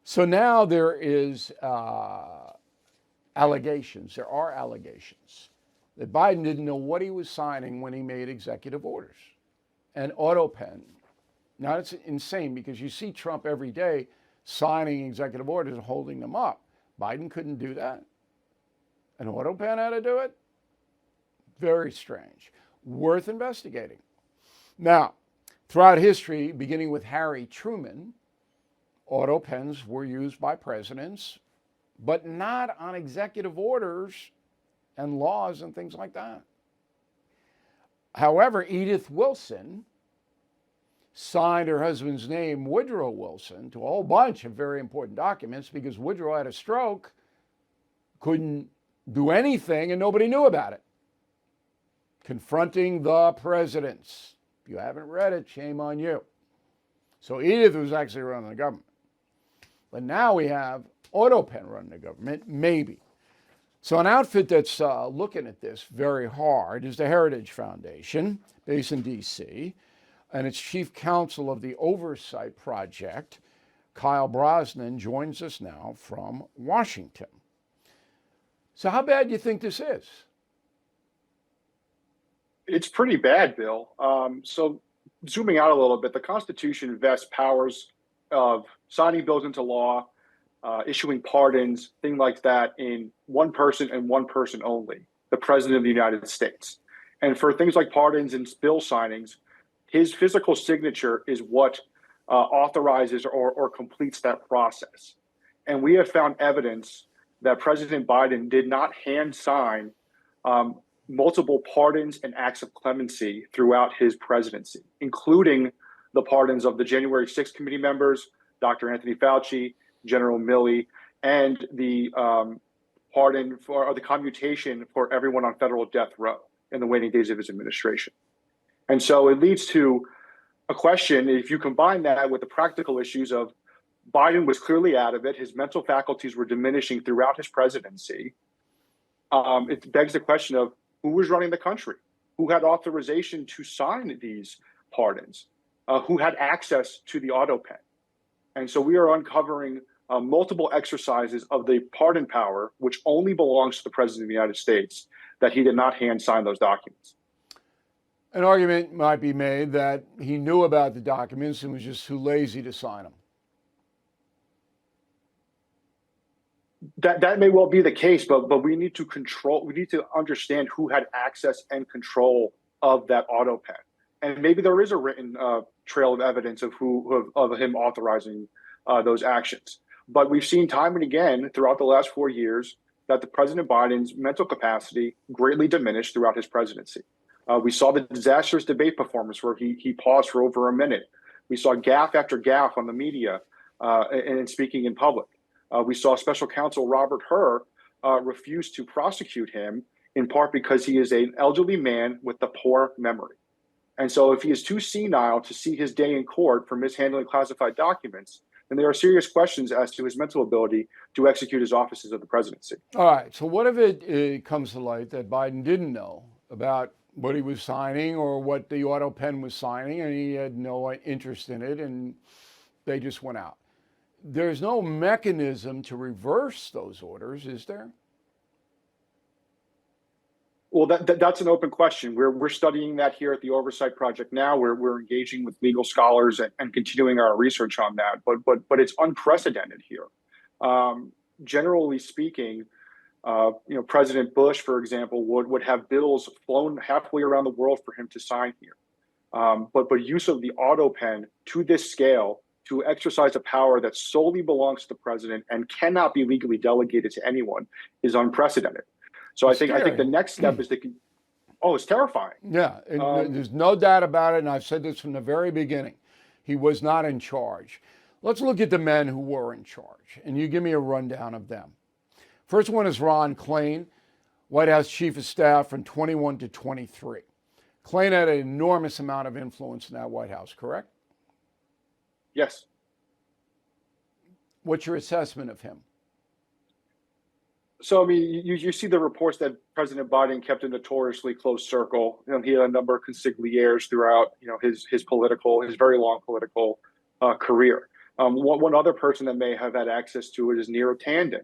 So now there is allegations. There are allegations that Biden didn't know what he was signing when he made executive orders. And Autopen. Now it's insane because you see Trump every day signing executive orders and holding them up. Biden couldn't do that. And Autopen had to do it. Very strange. Worth investigating. Now, throughout history, beginning with Harry Truman, Autopens were used by presidents, but not on executive orders and laws and things like that. However, Edith Wilson signed her husband's name, Woodrow Wilson, to a whole bunch of very important documents because Woodrow had a stroke, couldn't do anything, and nobody knew about it. Confronting the Presidents. If you haven't read it, shame on you. So Edith was actually running the government. But now we have Autopen running the government, maybe. So an outfit that's looking at this very hard is the Heritage Foundation, based in D.C., and its chief counsel of the Oversight project, Kyle Brosnan, joins us now from Washington. So how bad do you think this is? It's pretty bad, Bill. So zooming out a little bit, the Constitution vests powers of signing bills into law, issuing pardons, things like that in one person and one person only, the President of the United States. And for things like pardons and bill signings, his physical signature is what authorizes or completes that process. And we have found evidence that President Biden did not hand sign multiple pardons and acts of clemency throughout his presidency, including the pardons of the January 6th committee members, Dr. Anthony Fauci, General Milley, and the pardon or the commutation for everyone on federal death row in the waning days of his administration. And so it leads to a question, if you combine that with the practical issues of Biden was clearly out of it, his mental faculties were diminishing throughout his presidency, it begs the question of who was running the country, who had authorization to sign these pardons, who had access to the Autopen. And so we are uncovering multiple exercises of the pardon power, which only belongs to the President of the United States, that he did not hand sign those documents. An argument might be made that he knew about the documents and was just too lazy to sign them. That may well be the case, but we need to understand who had access and control of that Autopen. And maybe there is a written trail of evidence of him authorizing those actions. But we've seen time and again throughout the last 4 years that the President Biden's mental capacity greatly diminished throughout his presidency. We saw the disastrous debate performance where he paused for over a minute. We saw gaffe after gaffe on the media and speaking in public. We saw Special Counsel Robert Hur refuse to prosecute him, in part because he is an elderly man with a poor memory. And so if he is too senile to see his day in court for mishandling classified documents, then there are serious questions as to his mental ability to execute his offices of the presidency. All right. So what if it comes to light that Biden didn't know about what he was signing or what the Autopen was signing, and he had no interest in it, and they just went out? There's no mechanism to reverse those orders, is there? Well, that's an open question. We're studying that here at the Oversight Project now. We're engaging with legal scholars and continuing our research on that. But it's unprecedented here. Generally speaking, President Bush, for example, would have bills flown halfway around the world for him to sign here. But use of the Autopen to this scale to exercise a power that solely belongs to the president and cannot be legally delegated to anyone is unprecedented. So I think the next step is it's terrifying. Yeah, there's no doubt about it, and I've said this from the very beginning. He was not in charge. Let's look at the men who were in charge, and you give me a rundown of them. First one is Ron Klain, White House Chief of Staff from 21 to 23. Klain had an enormous amount of influence in that White House, correct? Yes. What's your assessment of him? So, I mean, you see the reports that President Biden kept a notoriously close circle. He had a number of consiglières throughout, his very long political career. One other person that may have had access to it is Nero Tandon.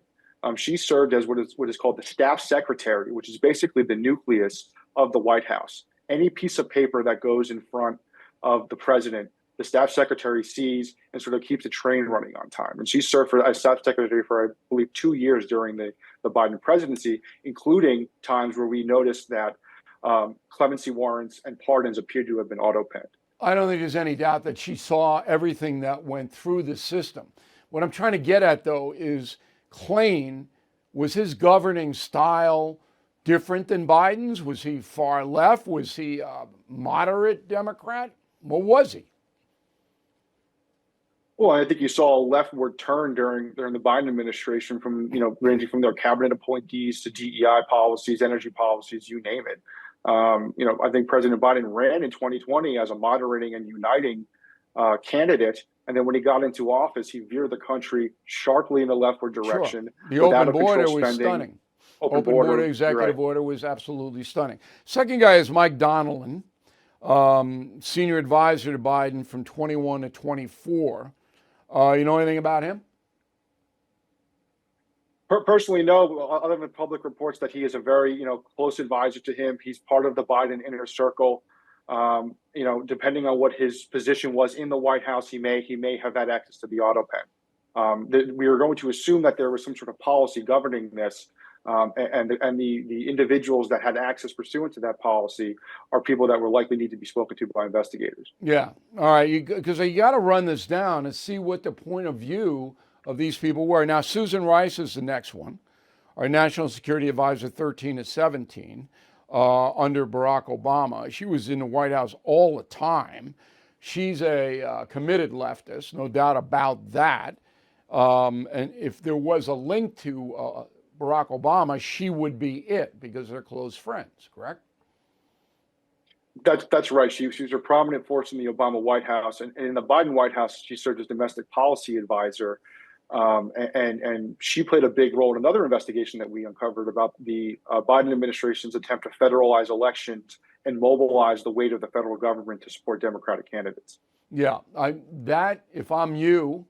She served as what is called the staff secretary, which is basically the nucleus of the White House. Any piece of paper that goes in front of the president, the staff secretary sees and sort of keeps the train running on time. And she served as staff secretary for, I believe, 2 years during the Biden presidency, including times where we noticed that clemency warrants and pardons appeared to have been auto-penned. I don't think there's any doubt that she saw everything that went through the system. What I'm trying to get at, though, is Klain, was his governing style different than Biden's? Was he far left? Was he a moderate Democrat? What was he? Well, I think you saw a leftward turn during the Biden administration, from ranging from their cabinet appointees to DEI policies, energy policies, you name it. I think President Biden ran in 2020 as a moderating and uniting candidate, and then when he got into office, he veered the country sharply in the leftward direction. Sure. The open border was stunning. Open border executive order was absolutely stunning. Second guy is Mike Donnellan, senior advisor to Biden from 21 to 24. You know anything about him? Personally, no. Other than public reports that he is a very close advisor to him. He's part of the Biden inner circle. Depending on what his position was in the White House, he may have had access to the Autopen. We are going to assume that there was some sort of policy governing this, and the individuals that had access pursuant to that policy are people that will likely need to be spoken to by investigators. Yeah. All right. Because you got to run this down and see what the point of view of these people were. Now, Susan Rice is the next one, our National Security Advisor 13 to 17, under Barack Obama. She was in the White House all the time. She's a committed leftist, no doubt about that. And if there was a link to Barack Obama, she would be it because they're close friends, correct? That's right. She was a prominent force in the Obama White House, and in the Biden White House, she served as domestic policy advisor. And she played a big role in another investigation that we uncovered about the Biden administration's attempt to federalize elections and mobilize the weight of the federal government to support Democratic candidates. Yeah, if I'm you,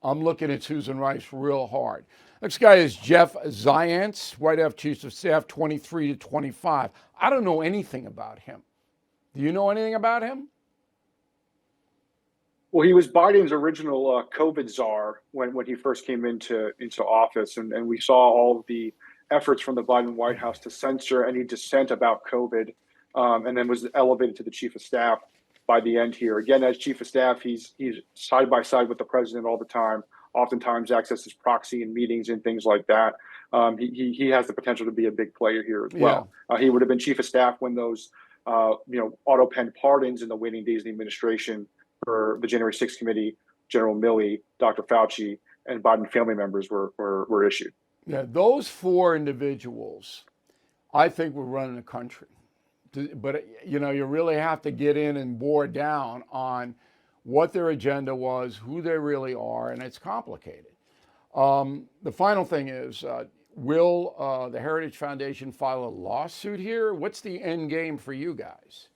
I'm looking at Susan Rice real hard. Next guy is Jeff Zients, White House Chief of Staff, 23 to 25. I don't know anything about him. Do you know anything about him? Well, he was Biden's original COVID czar when he first came into office, and we saw all of the efforts from the Biden White House to censor any dissent about COVID, and then was elevated to the chief of staff by the end here. Again, as chief of staff, he's side by side with the president all the time, oftentimes accesses proxy in meetings and things like that. He has the potential to be a big player here as well. Yeah. He would have been chief of staff when those auto-pen pardons in the waning days of the administration for the January 6th committee, General Milley, Dr. Fauci, and Biden family members were issued. Yeah, those four individuals, I think, were running the country. But, you really have to get in and bore down on what their agenda was, who they really are, and it's complicated. The final thing is, will the Heritage Foundation file a lawsuit here? What's the end game for you guys?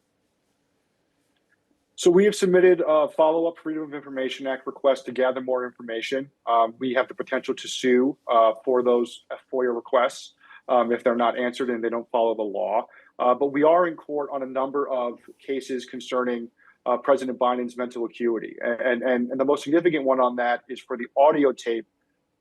So we have submitted a follow-up Freedom of Information Act request to gather more information. We have the potential to sue for those FOIA requests if they're not answered and they don't follow the law. But we are in court on a number of cases concerning President Biden's mental acuity. And the most significant one on that is for the audio tape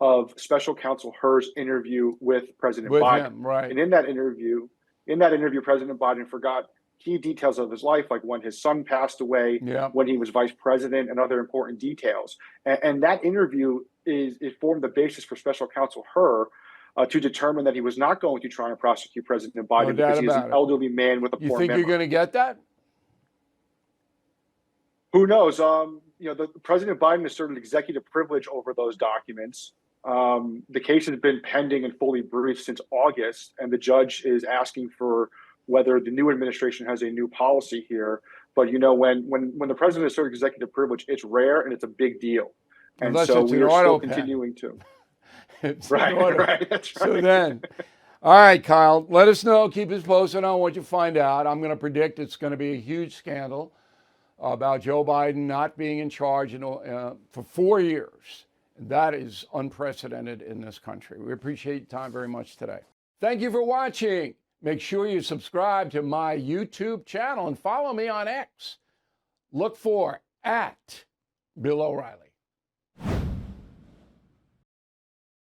of Special Counsel Hur's interview with President Biden. Him, right. And in that interview, President Biden forgot key details of his life, like when his son passed away, when he was vice president, and other important details. And that interview formed the basis for Special Counsel Hur to determine that he was not going to try and prosecute President Biden because he is an elderly man with a poor memory. You think you're going to get that? Who knows? The President Biden asserted executive privilege over those documents. The case has been pending and fully briefed since August, and the judge is asking for whether the new administration has a new policy here. But when the president asserts executive privilege, it's rare and it's a big deal. And unless so we are still pen. Continuing to. Right. That's right. So then, all right, Kyle, let us know. Keep us posted on what you find out. I'm going to predict it's going to be a huge scandal. about Joe Biden not being in charge for 4 years. That is unprecedented in this country. We appreciate your time very much today. Thank you for watching. Make sure you subscribe to my YouTube channel and follow me on X. Look for @Bill O'Reilly.